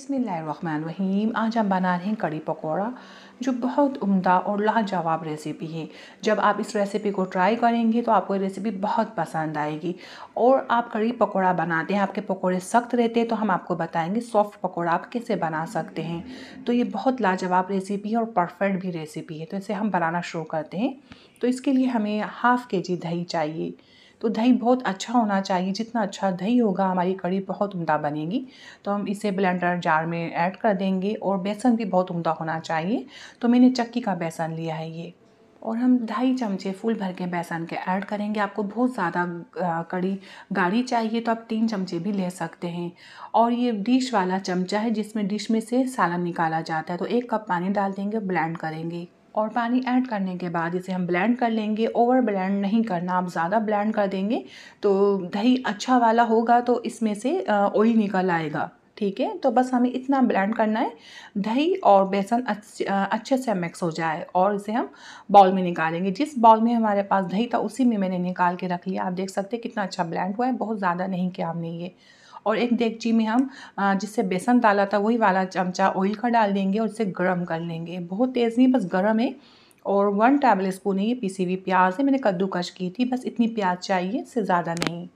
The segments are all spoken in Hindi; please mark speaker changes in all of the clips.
Speaker 1: बिस्मिल्लाहिर्रहमानिर्रहीम। आज हम बना रहे हैं कड़ी पकौड़ा, जो बहुत उम्दा और लाजवाब रेसिपी है। जब आप इस रेसिपी को ट्राई करेंगे तो आपको ये रेसिपी बहुत पसंद आएगी। और आप कड़ी पकौड़ा बनाते हैं, आपके पकौड़े सख्त रहते हैं, तो हम आपको बताएंगे सॉफ्ट पकौड़ा आप कैसे बना सकते हैं। तो ये बहुत लाजवाब रेसिपी है और परफेक्ट भी रेसिपी है। तो इसे हम बनाना शुरू करते हैं। तो इसके लिए हमें हाफ़ kg दही चाहिए। तो दही बहुत अच्छा होना चाहिए, जितना अच्छा दही होगा हमारी कड़ी बहुत उम्दा बनेगी। तो हम इसे ब्लेंडर जार में ऐड कर देंगे। और बेसन भी बहुत उम्दा होना चाहिए, तो मैंने चक्की का बेसन लिया है ये। और हम 2.5 चमचे फुल भर के बेसन के ऐड करेंगे। आपको बहुत ज़्यादा कड़ी गाढ़ी चाहिए तो आप 3 चमचे भी ले सकते हैं। और ये डिश वाला चमचा है जिसमें डिश में से सालन निकाला जाता है। तो 1 कप पानी डाल देंगे, ब्लेंड करेंगे। और पानी ऐड करने के बाद इसे हम ब्लेंड कर लेंगे। ओवर ब्लेंड नहीं करना, आप ज़्यादा ब्लेंड कर देंगे तो दही अच्छा वाला होगा तो इसमें से ऑयल निकल आएगा। ठीक है, तो बस हमें इतना ब्लेंड करना है, दही और बेसन अच्छे से मिक्स हो जाए। और इसे हम बाउल में निकालेंगे। जिस बाउल में हमारे पास दही था उसी में मैंने निकाल के रख लिया। आप देख सकते हैं कितना अच्छा ब्लेंड हुआ है, बहुत ज़्यादा नहीं किया हमने ये। और एक देगची में हम जिससे बेसन डाला था वही वाला चमचा ऑयल का डाल देंगे और इसे गर्म कर लेंगे। बहुत तेज़ नहीं, बस गर्म है। और 1 टेबल स्पून है ये पिसी हुई प्याज है, मैंने कद्दूकश की थी, बस इतनी प्याज चाहिए, इससे ज़्यादा नहीं।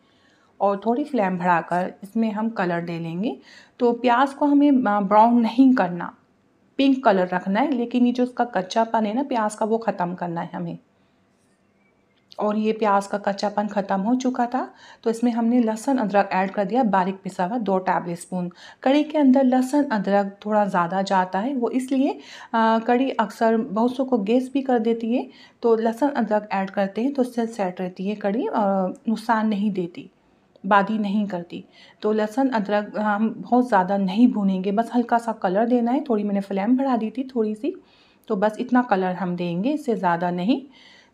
Speaker 1: और थोड़ी फ्लेम बढ़ाकर इसमें हम कलर दे लेंगे। तो प्याज को हमें ब्राउन नहीं करना, पिंक कलर रखना है, लेकिन ये जो उसका कच्चापन है ना प्याज का, वो ख़त्म करना है हमें। और ये प्याज का कच्चापन ख़त्म हो चुका था तो इसमें हमने लहसुन अदरक ऐड कर दिया, बारीक पिसा हुआ 2 टेबल स्पून। कड़ी के अंदर लहसुन अदरक थोड़ा ज़्यादा जाता है, वो इसलिए कड़ी अक्सर बहुत सौ को गैस भी कर देती है। तो लहसुन अदरक ऐड करते हैं तो उससे सेट रहती है कड़ी, नुकसान नहीं देती, बादी नहीं करती। तो लहसुन अदरक हम बहुत ज़्यादा नहीं भूनेंगे, बस हल्का सा कलर देना है। थोड़ी मैंने फ्लेम बढ़ा दी थी थोड़ी सी, तो बस इतना कलर हम देंगे, इससे ज़्यादा नहीं।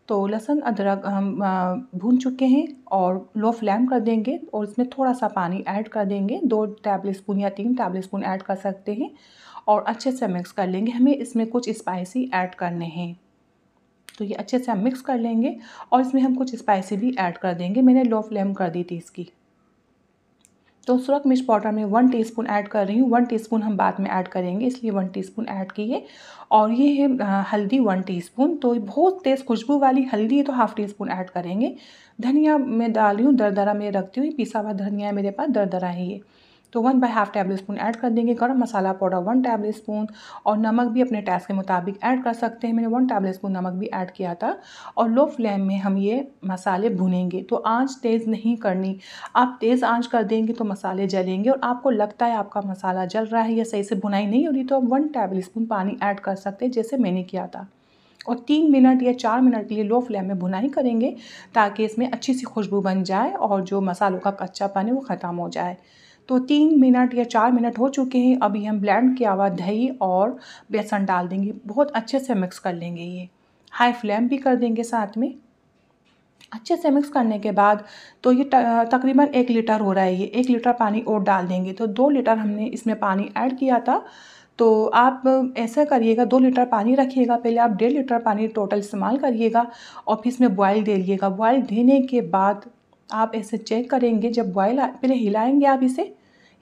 Speaker 1: तो लहसुन अदरक हम भून चुके हैं और लो फ्लेम कर देंगे। और इसमें थोड़ा सा पानी ऐड कर देंगे, 2 टेबल स्पून या 3 टेबल स्पून ऐड कर सकते हैं। और अच्छे से मिक्स कर लेंगे। हमें इसमें कुछ स्पाइसी ऐड करने हैं, तो ये अच्छे से हम मिक्स कर लेंगे। और इसमें हम कुछ स्पाइसी भी ऐड कर देंगे, मैंने लो फ्लेम कर दी थी इसकी। तो सुरख मिर्च पाउडर में 1 टीस्पून ऐड कर रही हूँ, 1 टीस्पून हम बाद में ऐड करेंगे, इसलिए 1 टीस्पून ऐड की है। और ये है हल्दी 1 टीस्पून। तो बहुत तेज़ खुशबू वाली हल्दी है तो हाफ़ टीस्पून ऐड करेंगे। धनिया मैं डाल रही हूँ, दरदरा मैं रखती हूँ, पिसा हुआ धनिया है मेरे पास, दरदरा है ये। तो 1/2 टेबल स्पून ऐड कर देंगे। गरम मसाला पाउडर 1 टेबल स्पून। और नमक भी अपने टेस्ट के मुताबिक ऐड कर सकते हैं, मैंने 1 टेबल स्पून नमक भी ऐड किया था। और लो फ्लेम में हम ये मसाले भुनेंगे। तो आंच तेज़ नहीं करनी, आप तेज़ आंच कर देंगे तो मसाले जलेंगे। और आपको लगता है आपका मसाला जल रहा है या सही से भुनाई नहीं हो रही, तो आप 1 टेबल स्पून पानी ऐड कर सकते हैं, जैसे मैंने किया था। और 3 मिनट या 4 मिनट के लिए लो फ्लेम में भुनाई करेंगे, ताकि इसमें अच्छी सी खुशबू बन जाए और जो मसालों का कच्चापन है वो ख़त्म हो जाए। तो 3 मिनट या 4 मिनट हो चुके हैं। अभी हम ब्लेंड किया हुआ दही और बेसन डाल देंगे, बहुत अच्छे से मिक्स कर लेंगे। ये हाई फ्लेम भी कर देंगे साथ में। अच्छे से मिक्स करने के बाद तो ये तकरीबन 1 लीटर हो रहा है, ये 1 लीटर पानी और डाल देंगे। तो 2 लीटर हमने इसमें पानी ऐड किया था। तो आप ऐसा करिएगा, 2 लीटर पानी रखिएगा, पहले आप 1.5 लीटर पानी टोटल इस्तेमाल करिएगा। और फिर इसमें बॉयल दे लिएगा। बॉयल देने के बाद आप ऐसे चेक करेंगे, जब बॉयल पहले हिलाएंगे, आप इसे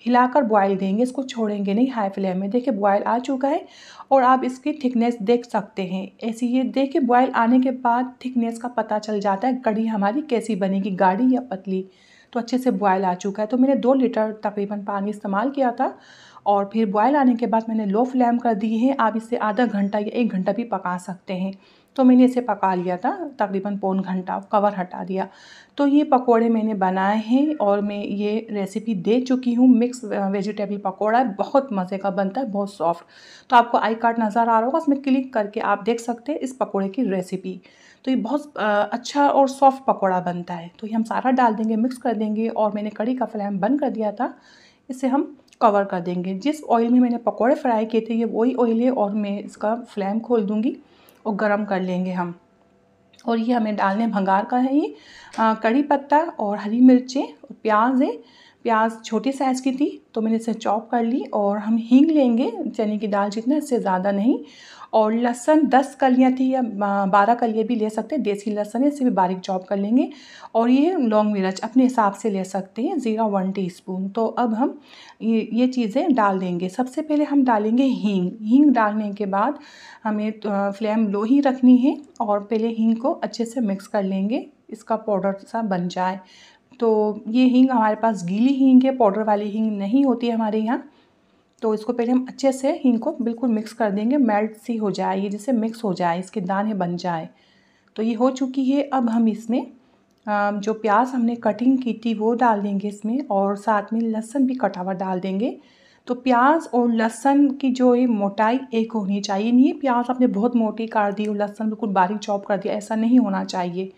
Speaker 1: हिलाकर बॉयल देंगे, इसको छोड़ेंगे नहीं हाई फ्लेम में। देखिए बॉयल आ चुका है और आप इसकी थिकनेस देख सकते हैं। ऐसी ये देखिए बॉयल आने के बाद थिकनेस का पता चल जाता है कड़ी हमारी कैसी बनेगी, गाढ़ी या पतली। तो अच्छे से बॉयल आ चुका है। तो मैंने 2 लीटर तकरीबन पानी इस्तेमाल किया था। और फिर बॉयल आने के बाद मैंने लो फ्लेम कर दी है। आप इसे आधा घंटा या 1 घंटा भी पका सकते हैं। तो मैंने इसे पका लिया था तकरीबन पौन घंटा, कवर हटा दिया। तो ये पकोड़े मैंने बनाए हैं और मैं ये रेसिपी दे चुकी हूँ। मिक्स वेजिटेबल पकोड़ा बहुत मज़े का बनता है, बहुत सॉफ्ट। तो आपको आई कार्ड नज़र आ रहा होगा, उसमें क्लिक करके आप देख सकते हैं इस पकोड़े की रेसिपी। तो ये बहुत अच्छा और सॉफ्ट पकोड़ा बनता है। तो ये हम सारा डाल देंगे, मिक्स कर देंगे। और मैंने कड़ी का फ्लेम बंद कर दिया था, इसे हम कवर कर देंगे। जिस ऑयल में मैंने पकोड़े फ्राई किए थे ये वही ऑयल है, और मैं इसका फ्लेम खोल दूँगी और गरम कर लेंगे हम। और ये हमें डालने भंगार का है, ये कड़ी पत्ता और हरी मिर्चें और प्याज है, प्याज छोटी साइज़ की थी तो मैंने इसे चॉप कर ली। और हम हींग लेंगे चने की दाल जितना, इससे ज़्यादा नहीं। और लहसुन 10 कलियाँ थी या 12 कलियाँ भी ले सकते हैं, देसी लहसुन है, इसे भी बारीक चॉप कर लेंगे। और ये लौंग मिर्च अपने हिसाब से ले सकते हैं, ज़ीरा 1 टीस्पून। तो अब हम ये चीज़ें डाल देंगे। सबसे पहले हम डालेंगे हींग। हींग डालने के बाद हमें फ्लेम लो ही रखनी है और पहले हींग को अच्छे से मिक्स कर लेंगे, इसका पाउडर सा बन जाए। तो ये हींग हमारे पास गीली हींग है, पाउडर वाली हींग नहीं होती है हमारे यहाँ। तो इसको पहले हम अच्छे से हींग को बिल्कुल मिक्स कर देंगे, मेल्ट सी हो जाए, ये जैसे मिक्स हो जाए, इसके दाने बन जाए। तो ये हो चुकी है। अब हम इसमें जो प्याज हमने कटिंग की थी वो डाल देंगे इसमें, और साथ में लहसुन भी कटा हुआ डाल देंगे। तो प्याज और लहसुन की जो ये मोटाई एक होनी चाहिए, नहीं प्याज आपने बहुत मोटी काट दी और लहसुन बिल्कुल बारीक चॉप कर दिया, ऐसा नहीं होना चाहिए।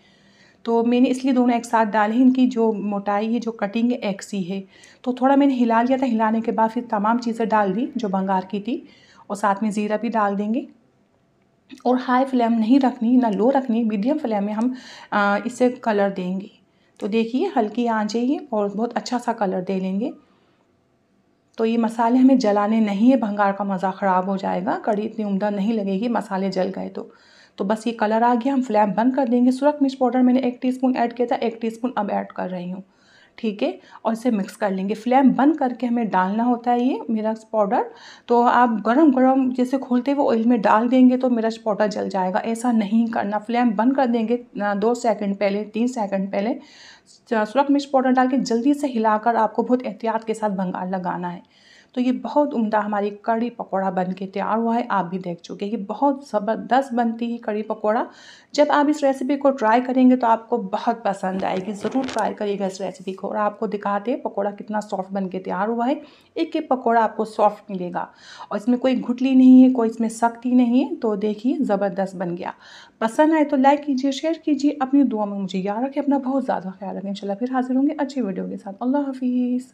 Speaker 1: तो मैंने इसलिए दोनों एक साथ डाले हैं, इनकी जो मोटाई है, जो कटिंग है, एक सी है। तो थोड़ा मैंने हिला लिया था, हिलाने के बाद फिर तमाम चीज़ें डाल दी जो भंगार की थी, और साथ में ज़ीरा भी डाल देंगे। और हाई फ्लेम नहीं रखनी, ना लो रखनी, मीडियम फ्लेम में हम इसे कलर देंगे। तो देखिए हल्की आंच है ये, और बहुत अच्छा सा कलर दे लेंगे। तो ये मसाले हमें जलाने नहीं है, भंगार का मज़ा ख़राब हो जाएगा, कढ़ी इतनी उम्दा नहीं लगेगी मसाले जल गए तो बस ये कलर आ गया, हम फ्लेम बंद कर देंगे। सुरख मिर्च पाउडर मैंने 1 टीस्पून ऐड किया था, 1 टीस्पून अब ऐड कर रही हूँ, ठीक है। और इसे मिक्स कर लेंगे। फ्लेम बंद करके हमें डालना होता है ये मिर्च पाउडर। तो आप गरम जैसे खोलते हुए ऑयल में डाल देंगे तो मिर्च पाउडर जल जाएगा, ऐसा नहीं करना। फ्लेम बंद कर देंगे 2 सेकंड पहले, 3 सेकंड पहले सुरख मिर्च पाउडर डाल के जल्दी से हिलाकर आपको बहुत एहतियात के साथ भंगार लगाना है। तो ये बहुत उम्दा हमारी कढ़ी पकौड़ा बन के तैयार हुआ है, आप भी देख चुके हैं। ये बहुत ज़बरदस्त बनती है कढ़ी पकौड़ा। जब आप इस रेसिपी को ट्राई करेंगे तो आपको बहुत पसंद आएगी, ज़रूर ट्राई करिएगा इस रेसिपी को। और आपको दिखाते हैं पकौड़ा कितना सॉफ्ट बन के तैयार हुआ है। एक एक पकौड़ा आपको सॉफ्ट मिलेगा, और इसमें कोई गुठली नहीं है, कोई इसमें सख्ती नहीं है। तो देखिए ज़बरदस्त बन गया। पसंद आए तो लाइक कीजिए, शेयर कीजिए, अपनी दुआ में मुझे याद रखें, अपना बहुत ज़्यादा ख्याल रखें। इंशाल्लाह फिर हाजिर होंगे अच्छी वीडियो के साथ। अल्लाह हाफिज़।